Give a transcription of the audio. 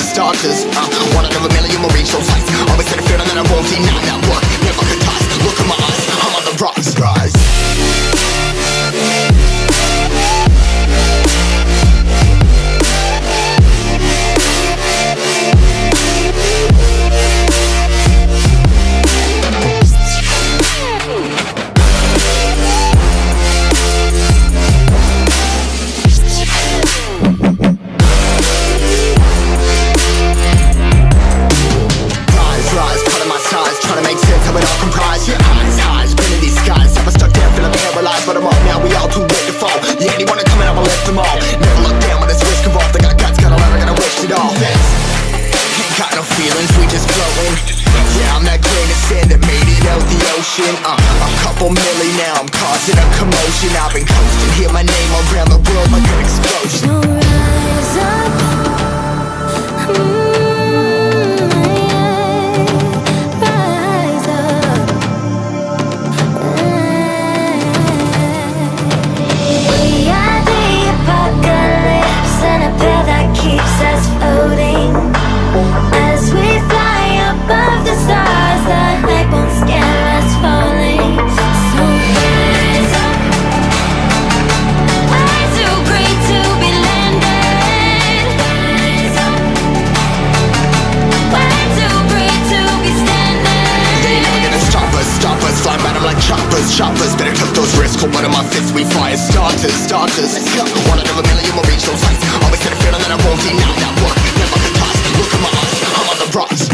starters. One out of a million will reach those heights. Always had a feeling that I won't deny that work. Never could toss. Look in my eyes, I'm on the rocks, guys. But I'm up now, we all too late to fall. Yeah, anyone to come in, I'ma lift them all. Never look down when there's risk involved. I got guts, got a lot, I gotta wish it all. Ain't got no feelings, we just floating. Yeah, I'm that grain of sand that made it out the ocean. A couple milli now, I'm causing a commotion. I've been coasting, hear my name around the world like an explosion. So rise up. Choppers, better took those risks. Hold one of my fists, we fire starters. Let's go. One out of a million will reach those heights. Always had a feeling that I won't deny that work. Never could toss. Look in my eyes, I'm on the rocks.